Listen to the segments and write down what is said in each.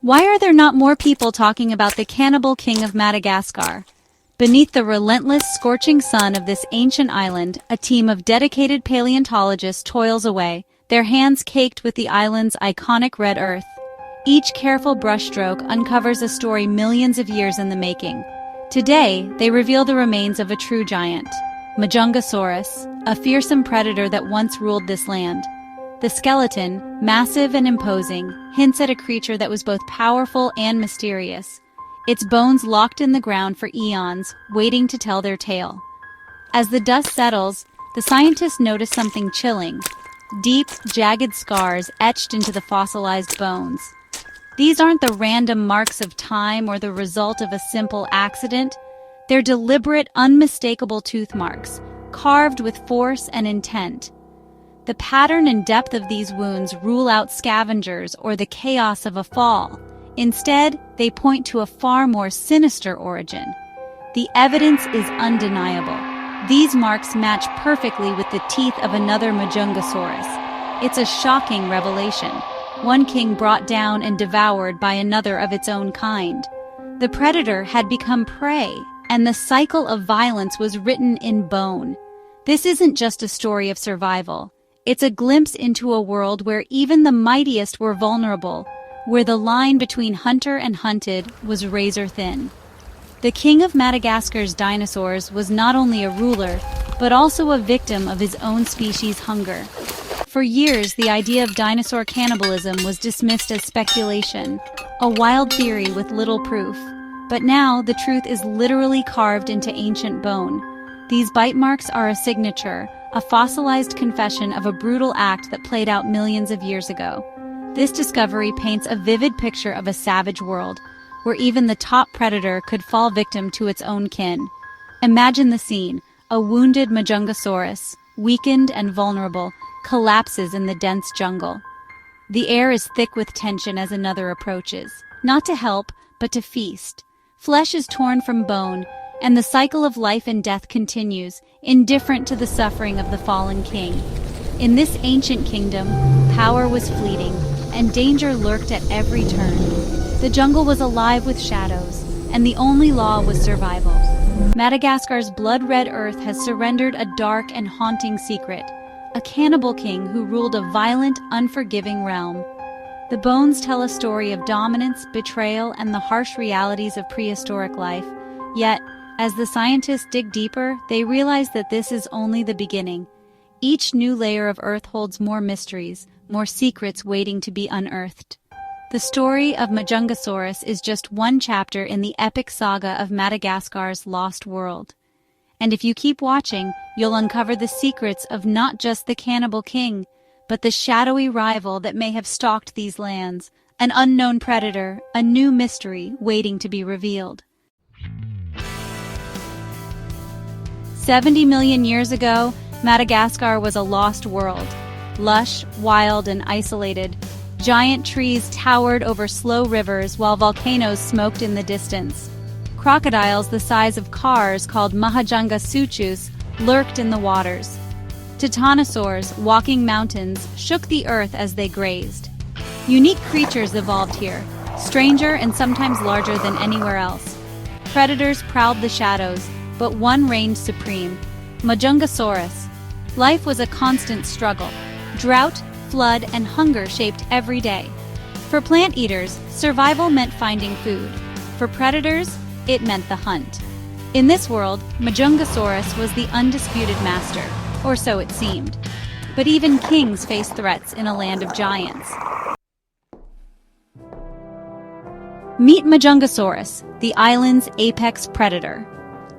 Why are there not more people talking about the Cannibal King of Madagascar? Beneath the relentless, scorching sun of this ancient island, a team of dedicated paleontologists toils away, their hands caked with the island's iconic red earth. Each careful brushstroke uncovers a story millions of years in the making. Today, they reveal the remains of a true giant, Majungasaurus, a fearsome predator that once ruled this land. The skeleton, massive and imposing, hints at a creature that was both powerful and mysterious, its bones locked in the ground for eons, waiting to tell their tale. As the dust settles, the scientists notice something chilling: deep, jagged scars etched into the fossilized bones. These aren't the random marks of time or the result of a simple accident. They're deliberate, unmistakable tooth marks, carved with force and intent. The pattern and depth of these wounds rule out scavengers or the chaos of a fall. Instead, they point to a far more sinister origin. The evidence is undeniable. These marks match perfectly with the teeth of another Majungasaurus. It's a shocking revelation. One king brought down and devoured by another of its own kind. The predator had become prey, and the cycle of violence was written in bone. This isn't just a story of survival. It's a glimpse into a world where even the mightiest were vulnerable, where the line between hunter and hunted was razor thin. The king of Madagascar's dinosaurs was not only a ruler, but also a victim of his own species' hunger. For years, the idea of dinosaur cannibalism was dismissed as speculation, a wild theory with little proof. But now, the truth is literally carved into ancient bone. These bite marks are a signature, a fossilized confession of a brutal act that played out millions of years ago. This discovery paints a vivid picture of a savage world, where even the top predator could fall victim to its own kin. Imagine the scene: a wounded Majungasaurus, weakened and vulnerable, collapses in the dense jungle. The air is thick with tension as another approaches, not to help, but to feast. Flesh is torn from bone, and the cycle of life and death continues, indifferent to the suffering of the fallen king. In this ancient kingdom, power was fleeting, and danger lurked at every turn. The jungle was alive with shadows, and the only law was survival. Madagascar's blood-red earth has surrendered a dark and haunting secret: a cannibal king who ruled a violent, unforgiving realm. The bones tell a story of dominance, betrayal, and the harsh realities of prehistoric life. Yet, as the scientists dig deeper, they realize that this is only the beginning. Each new layer of earth holds more mysteries, more secrets waiting to be unearthed. The story of Majungasaurus is just one chapter in the epic saga of Madagascar's lost world. And if you keep watching, you'll uncover the secrets of not just the Cannibal King, but the shadowy rival that may have stalked these lands, an unknown predator, a new mystery waiting to be revealed. 70 million years ago, Madagascar was a lost world. Lush, wild, and isolated, giant trees towered over slow rivers while volcanoes smoked in the distance. Crocodiles the size of cars called Majungasaurus lurked in the waters. Dinosaurs, walking mountains, shook the earth as they grazed. Unique creatures evolved here, stranger and sometimes larger than anywhere else. Predators prowled the shadows, but one reigned supreme: Majungasaurus. Life was a constant struggle. Drought, flood, and hunger shaped every day. For plant eaters, survival meant finding food. For predators, it meant the hunt. In this world, Majungasaurus was the undisputed master, or so it seemed. But even kings faced threats in a land of giants. Meet Majungasaurus, the island's apex predator.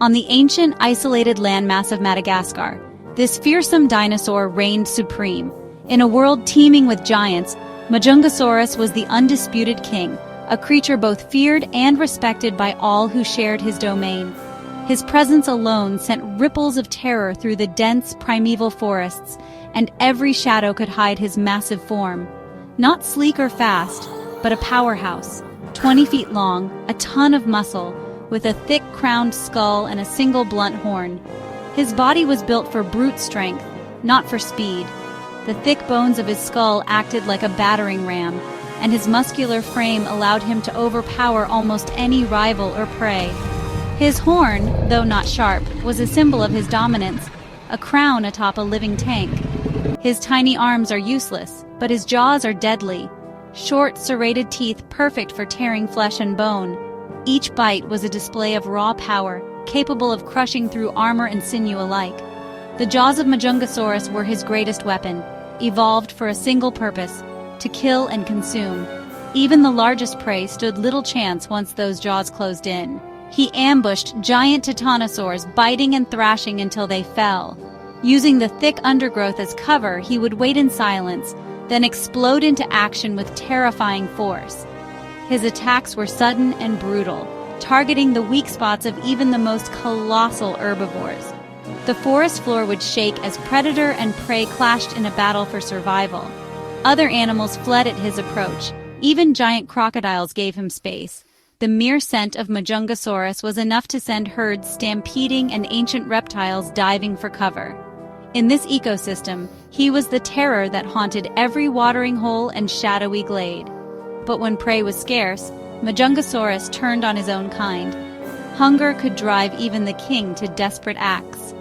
On the ancient, isolated landmass of Madagascar, this fearsome dinosaur reigned supreme. In a world teeming with giants, Majungasaurus was the undisputed king, a creature both feared and respected by all who shared his domain. His presence alone sent ripples of terror through the dense, primeval forests, and every shadow could hide his massive form. Not sleek or fast, but a powerhouse, 20 feet long, a ton of muscle, with a thick crowned skull and a single blunt horn. His body was built for brute strength, not for speed. The thick bones of his skull acted like a battering ram, and his muscular frame allowed him to overpower almost any rival or prey. His horn, though not sharp, was a symbol of his dominance, a crown atop a living tank. His tiny arms are useless, but his jaws are deadly. Short, serrated teeth perfect for tearing flesh and bone. Each bite was a display of raw power, capable of crushing through armor and sinew alike. The jaws of Majungasaurus were his greatest weapon, evolved for a single purpose: to kill and consume. Even the largest prey stood little chance once those jaws closed in. He ambushed giant titanosaurs, biting and thrashing until they fell. Using the thick undergrowth as cover, he would wait in silence, then explode into action with terrifying force. His attacks were sudden and brutal, targeting the weak spots of even the most colossal herbivores. The forest floor would shake as predator and prey clashed in a battle for survival. Other animals fled at his approach. Even giant crocodiles gave him space. The mere scent of Majungasaurus was enough to send herds stampeding and ancient reptiles diving for cover. In this ecosystem, he was the terror that haunted every watering hole and shadowy glade. But when prey was scarce, Majungasaurus turned on his own kind. Hunger could drive even the king to desperate acts.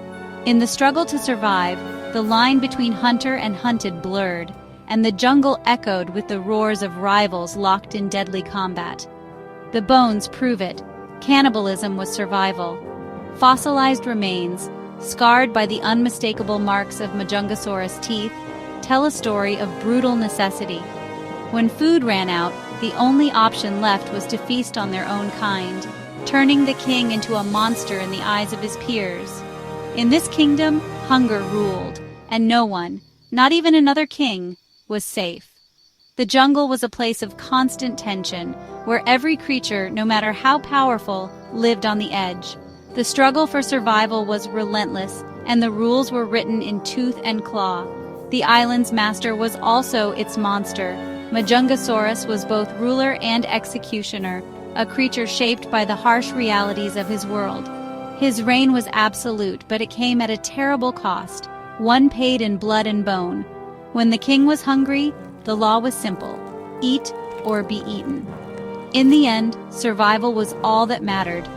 In the struggle to survive, the line between hunter and hunted blurred, and the jungle echoed with the roars of rivals locked in deadly combat. The bones prove it. Cannibalism was survival. Fossilized remains, scarred by the unmistakable marks of Majungasaurus' teeth, tell a story of brutal necessity. When food ran out, the only option left was to feast on their own kind, turning the king into a monster in the eyes of his peers. In this kingdom, hunger ruled, and no one, not even another king, was safe. The jungle was a place of constant tension, where every creature, no matter how powerful, lived on the edge. The struggle for survival was relentless, and the rules were written in tooth and claw. The island's master was also its monster. Majungasaurus was both ruler and executioner, a creature shaped by the harsh realities of his world. His reign was absolute, but it came at a terrible cost, one paid in blood and bone. When the king was hungry, the law was simple: eat or be eaten. In the end, survival was all that mattered,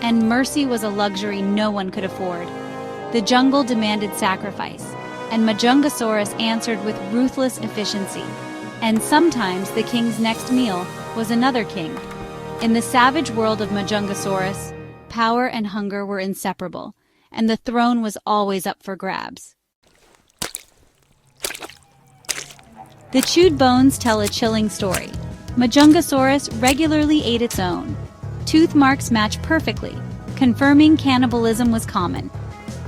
and mercy was a luxury no one could afford. The jungle demanded sacrifice, and Majungasaurus answered with ruthless efficiency. And sometimes the king's next meal was another king. In the savage world of Majungasaurus, power and hunger were inseparable, and the throne was always up for grabs. The chewed bones tell a chilling story. Majungasaurus regularly ate its own. Tooth marks match perfectly, confirming cannibalism was common.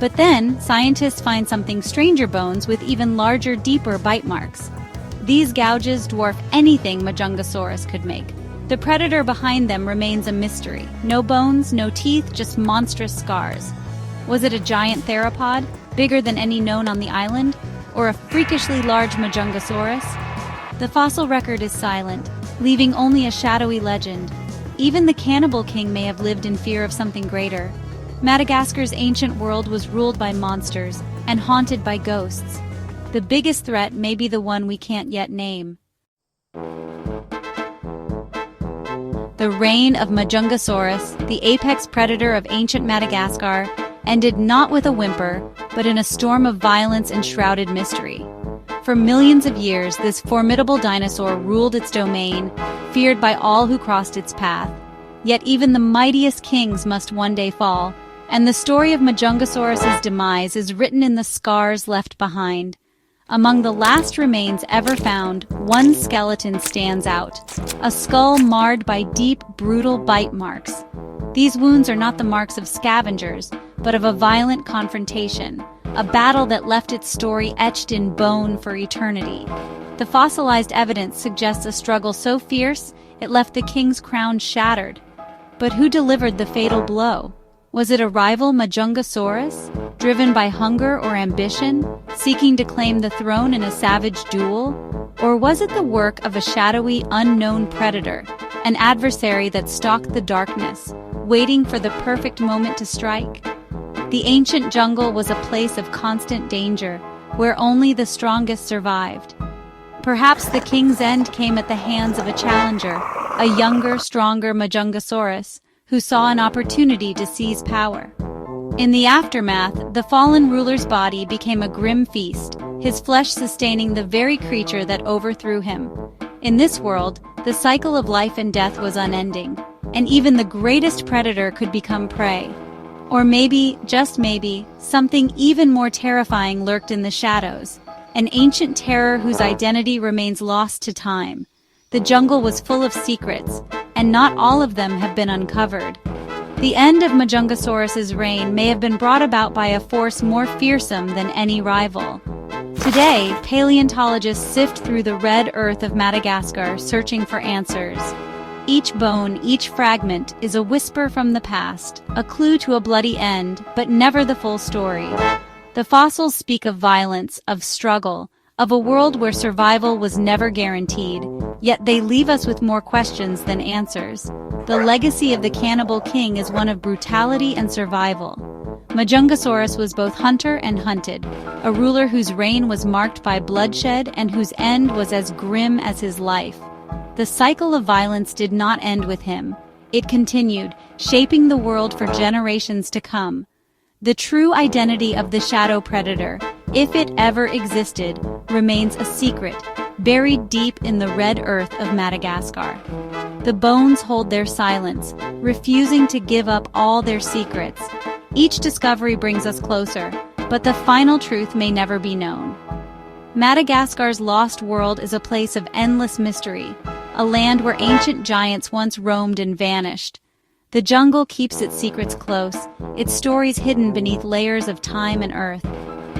But then, scientists find something stranger: bones with even larger, deeper bite marks. These gouges dwarf anything Majungasaurus could make. The predator behind them remains a mystery. No bones, no teeth, just monstrous scars. Was it a giant theropod, bigger than any known on the island? Or a freakishly large Majungasaurus? The fossil record is silent, leaving only a shadowy legend. Even the Cannibal King may have lived in fear of something greater. Madagascar's ancient world was ruled by monsters and haunted by ghosts. The biggest threat may be the one we can't yet name. The reign of Majungasaurus, the apex predator of ancient Madagascar, ended not with a whimper, but in a storm of violence and shrouded mystery. For millions of years, this formidable dinosaur ruled its domain, feared by all who crossed its path. Yet even the mightiest kings must one day fall, and the story of Majungasaurus's demise is written in the scars left behind. Among the last remains ever found, one skeleton stands out, a skull marred by deep, brutal bite marks. These wounds are not the marks of scavengers, but of a violent confrontation, a battle that left its story etched in bone for eternity. The fossilized evidence suggests a struggle so fierce it left the king's crown shattered. But who delivered the fatal blow? Was it a rival Majungasaurus, driven by hunger or ambition, seeking to claim the throne in a savage duel? Or was it the work of a shadowy, unknown predator, an adversary that stalked the darkness, waiting for the perfect moment to strike? The ancient jungle was a place of constant danger, where only the strongest survived. Perhaps the king's end came at the hands of a challenger, a younger, stronger Majungasaurus, who saw an opportunity to seize power. In the aftermath, the fallen ruler's body became a grim feast, his flesh sustaining the very creature that overthrew him. In this world, the cycle of life and death was unending, and even the greatest predator could become prey. Or maybe, just maybe, something even more terrifying lurked in the shadows, an ancient terror whose identity remains lost to time. The jungle was full of secrets, and not all of them have been uncovered. The end of Majungasaurus's reign may have been brought about by a force more fearsome than any rival. Today, paleontologists sift through the red earth of Madagascar searching for answers. Each bone, each fragment, is a whisper from the past, a clue to a bloody end, but never the full story. The fossils speak of violence, of struggle, of a world where survival was never guaranteed, yet they leave us with more questions than answers. The legacy of the Cannibal King is one of brutality and survival. Majungasaurus was both hunter and hunted, a ruler whose reign was marked by bloodshed and whose end was as grim as his life. The cycle of violence did not end with him. It continued, shaping the world for generations to come. The true identity of the shadow predator, if it ever existed, remains a secret, buried deep in the red earth of Madagascar. The bones hold their silence, refusing to give up all their secrets. Each discovery brings us closer, but the final truth may never be known. Madagascar's lost world is a place of endless mystery, a land where ancient giants once roamed and vanished. The jungle keeps its secrets close, its stories hidden beneath layers of time and earth.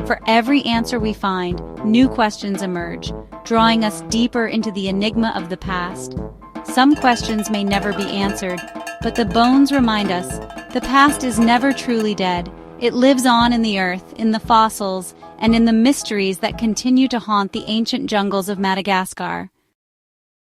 For every answer we find, new questions emerge, drawing us deeper into the enigma of the past. Some questions may never be answered, but the bones remind us the past is never truly dead. It lives on in the earth, in the fossils, and in the mysteries that continue to haunt the ancient jungles of Madagascar.